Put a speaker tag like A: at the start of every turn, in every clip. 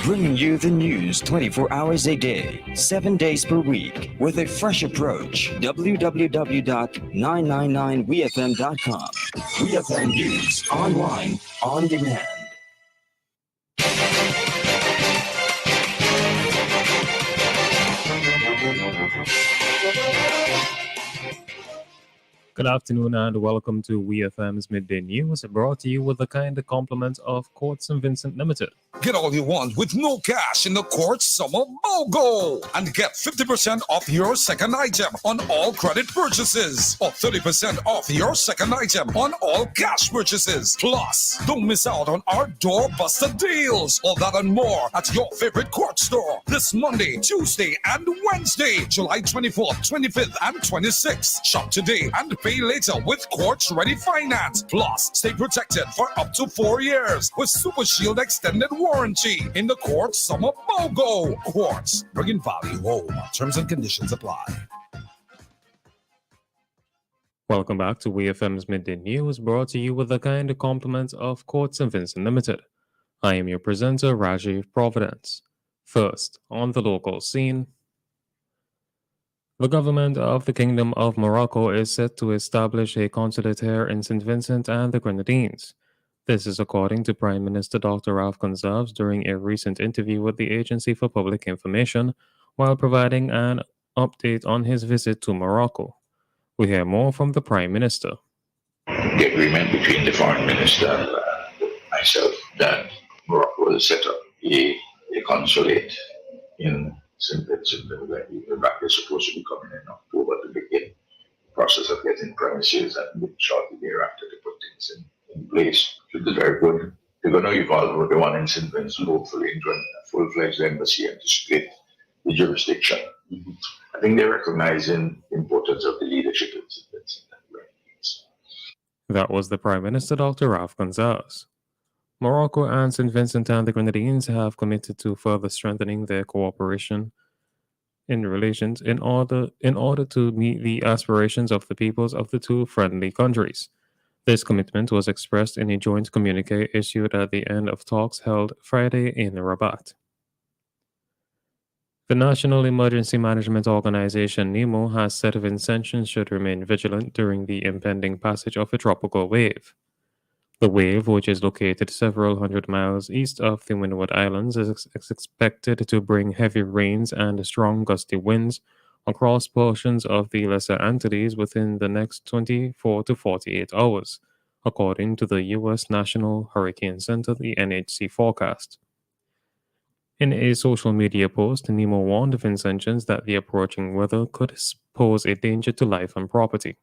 A: bringing you the news 24 hours a day, 7 days per week, with a fresh approach. www.999wefm.com. WeFM News, online, on demand.
B: Good afternoon and welcome to WEFM's Midday News, brought to you with the kind compliments of Court St. Vincent Limited.
C: Get all you want with no cash in the Court Summer BOGO and get 50% off your second item on all credit purchases or 30% off your second item on all cash purchases. Plus, don't miss out on our doorbuster deals. All that and more at your favorite Court store this Monday, Tuesday, and Wednesday, July 24th, 25th, and 26th. Shop today and pay later with Quartz Ready Finance. Plus, stay protected for up to 4 years with Super Shield Extended Warranty in the Quartz Summer BOGO. Quartz, bringing value home. Terms and conditions apply.
B: Welcome back to WEFM's Midday News, brought to you with the kind compliments of Court St. Vincent Limited. I am your presenter, Rajiv Providence. First, on the local scene. The government of the Kingdom of Morocco is set to establish a consulate here in St. Vincent and the Grenadines. This is according to Prime Minister Dr. Ralph Gonsalves during a recent interview with the Agency for Public Information while providing an update on his visit to Morocco. We hear more from the Prime Minister.
D: The agreement between the Foreign Minister and myself that Morocco will set up a consulate in St. Vincent. That is supposed to be coming in October to begin the process of getting premises and shortly thereafter to put things in place. It is very good. They're going to evolve the one in St. Vincent, hopefully into a full-fledged embassy and to split the jurisdiction. Mm-hmm. I think they're recognizing the importance of the leadership in St. Vincent and the Grenadines.
B: That was the Prime Minister, Dr. Ralph Gonsalves. Morocco and St. Vincent and the Grenadines have committed to further strengthening their cooperation in relations in order to meet the aspirations of the peoples of the two friendly countries. This commitment was expressed in a joint communiqué issued at the end of talks held Friday in Rabat. The National Emergency Management Organization, NEMO, has said Vincentians should remain vigilant during the impending passage of a tropical wave. The wave, which is located several hundred miles east of the Windward Islands, is expected to bring heavy rains and strong gusty winds across portions of the Lesser Antilles within the next 24 to 48 hours, according to the U.S. National Hurricane Center, the NHC forecast. In a social media post, NEMO warned Vincentians that the approaching weather could pose a danger to life and property.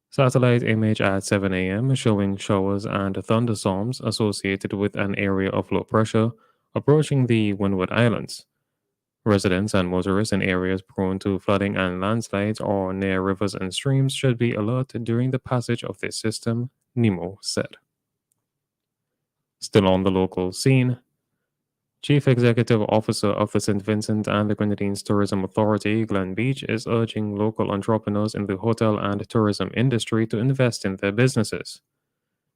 B: Satellite image at 7 a.m. showing showers and thunderstorms associated with an area of low pressure approaching the Windward Islands. Residents and motorists in areas prone to flooding and landslides or near rivers and streams should be alert during the passage of this system, NEMO said. Still on the local scene, Chief Executive Officer of the St. Vincent and the Grenadines Tourism Authority, Glenn Beach, is urging local entrepreneurs in the hotel and tourism industry to invest in their businesses.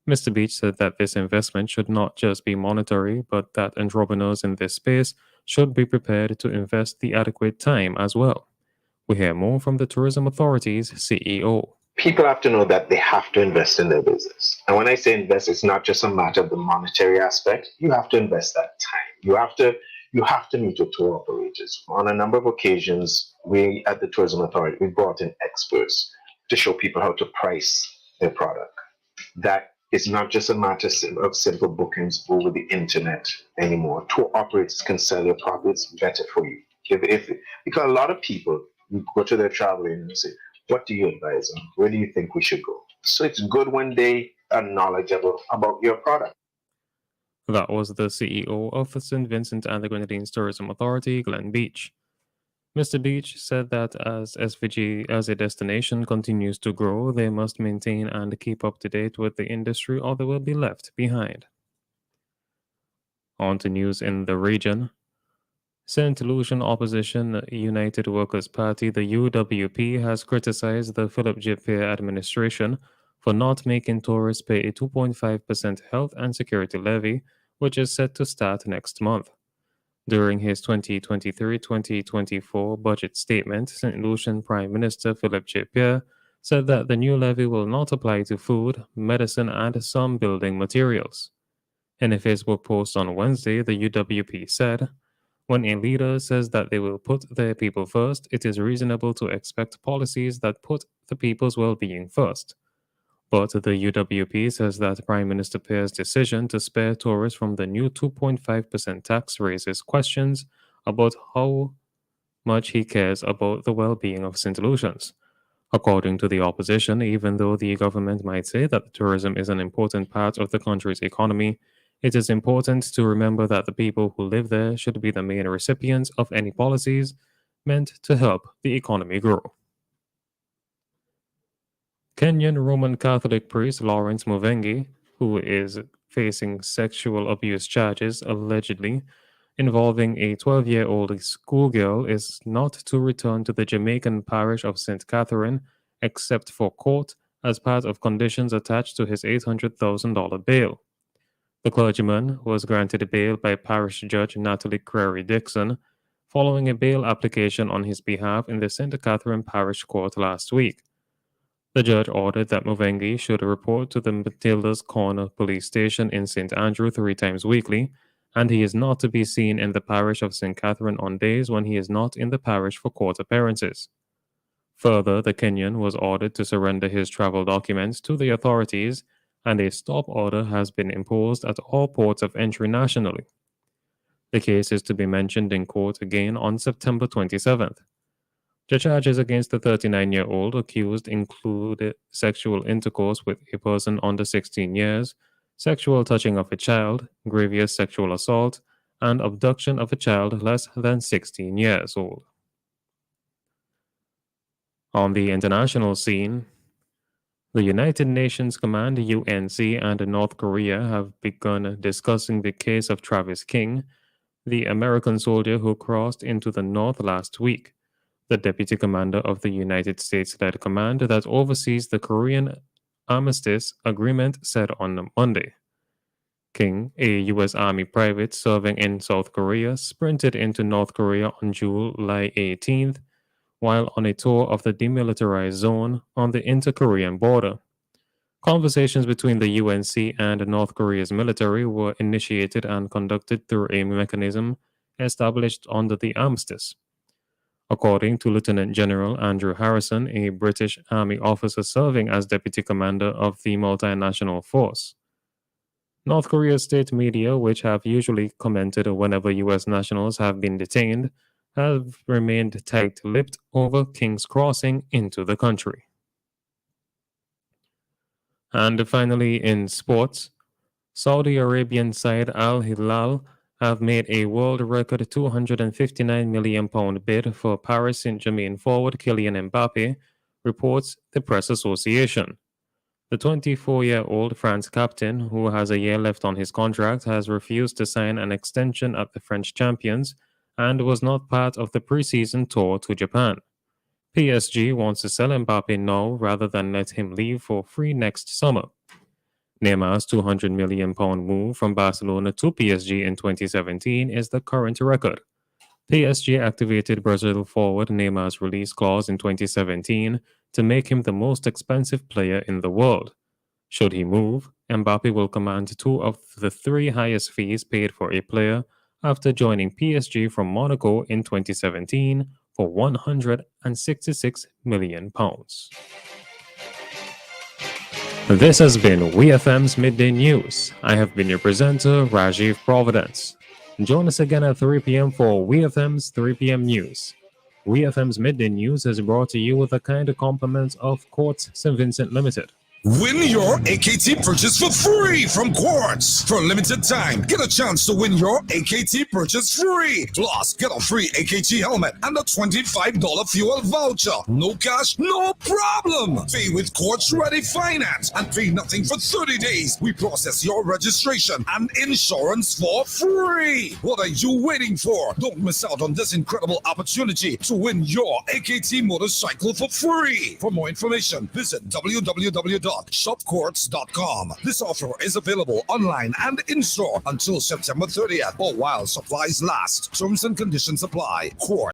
B: Mr. Beach said that this investment should not just be monetary, but that entrepreneurs in this space should be prepared to invest the adequate time as well. We hear more from the Tourism Authority's CEO.
E: People have to know that they have to invest in their business. And when I say invest, it's not just a matter of the monetary aspect. You have to invest that time. You have to meet with tour operators. On a number of occasions, we at the Tourism Authority, we brought in experts to show people how to price their product. That is not just a matter of simple bookings over the internet anymore. Tour operators can sell your products better for you. Because a lot of people, you go to their travel agent and say, what do you advise on? Where do you think we should go? So it's good when they are knowledgeable about your product.
B: That was the CEO of the St. Vincent and the Grenadines Tourism Authority, Glenn Beach. Mr. Beach said that as SVG as a destination continues to grow, they must maintain and keep up to date with the industry or they will be left behind. On to news in the region. St. Lucian Opposition United Workers' Party, the UWP, has criticized the Philip Gippere administration for not making tourists pay a 2.5% health and security levy, which is set to start next month. During his 2023-2024 budget statement, St. Lucian Prime Minister Philip J. Pierre said that the new levy will not apply to food, medicine, and some building materials. In a Facebook post on Wednesday, the UWP said, "When a leader says that they will put their people first, it is reasonable to expect policies that put the people's well-being first." But the UWP says that Prime Minister Pierre's decision to spare tourists from the new 2.5% tax raises questions about how much he cares about the well-being of St. Lucians. According to the opposition, even though the government might say that tourism is an important part of the country's economy, it is important to remember that the people who live there should be the main recipients of any policies meant to help the economy grow. Kenyan Roman Catholic priest Lawrence Muvengi, who is facing sexual abuse charges allegedly involving a 12-year-old schoolgirl, is not to return to the Jamaican parish of St. Catherine except for court as part of conditions attached to his $800,000 bail. The clergyman was granted bail by Parish Judge Natalie Crary Dixon following a bail application on his behalf in the St. Catherine Parish Court last week. The judge ordered that Muvengi should report to the Matilda's Corner police station in St. Andrew 3 times weekly, and he is not to be seen in the parish of St. Catherine on days when he is not in the parish for court appearances. Further, the Kenyan was ordered to surrender his travel documents to the authorities, and a stop order has been imposed at all ports of entry nationally. The case is to be mentioned in court again on September 27th. The charges against the 39-year-old accused included sexual intercourse with a person under 16 years, sexual touching of a child, grievous sexual assault, and abduction of a child less than 16 years old. On the international scene, the United Nations Command, UNC, and North Korea have begun discussing the case of Travis King, the American soldier who crossed into the North last week. The deputy commander of the United States-led command that oversees the Korean Armistice Agreement said on Monday. King, a U.S. Army private serving in South Korea, sprinted into North Korea on July 18th while on a tour of the demilitarized zone on the inter-Korean border. Conversations between the UNC and North Korea's military were initiated and conducted through a mechanism established under the armistice. According to Lieutenant General Andrew Harrison, a British Army officer serving as deputy commander of the multinational force. North Korea's state media, which have usually commented whenever U.S. nationals have been detained, have remained tight-lipped over King's crossing into the country. And finally, in sports, Saudi Arabian side Al Hilal have made a world record £259 million bid for Paris Saint-Germain forward Kylian Mbappe, reports the Press Association. The 24-year-old France captain, who has a year left on his contract, has refused to sign an extension at the French champions and was not part of the preseason tour to Japan. PSG wants to sell Mbappe now rather than let him leave for free next summer. Neymar's £200 million move from Barcelona to PSG in 2017 is the current record. PSG activated Brazil forward Neymar's release clause in 2017 to make him the most expensive player in the world. Should he move, Mbappe will command 2 of the 3 highest fees paid for a player after joining PSG from Monaco in 2017 for £166 million. This has been WEFM's Midday News. I have been your presenter, Rajiv Providence. Join us again at 3 p.m. for WEFM's 3 p.m. News. WEFM's Midday News is brought to you with the kind compliments of Quartz St. Vincent Limited.
C: Win your AKT purchase for free from Quartz. For a limited time, get a chance to win your AKT purchase free. Plus, get a free AKT helmet and a $25 fuel voucher. No cash, no problem. Pay with Quartz Ready Finance and pay nothing for 30 days. We process your registration and insurance for free. What are you waiting for? Don't miss out on this incredible opportunity to win your AKT motorcycle for free. For more information, visit www.quartz.com. www.shopcourts.com. This offer is available online and in-store until September 30th or while supplies last. Terms and conditions apply. Quartz.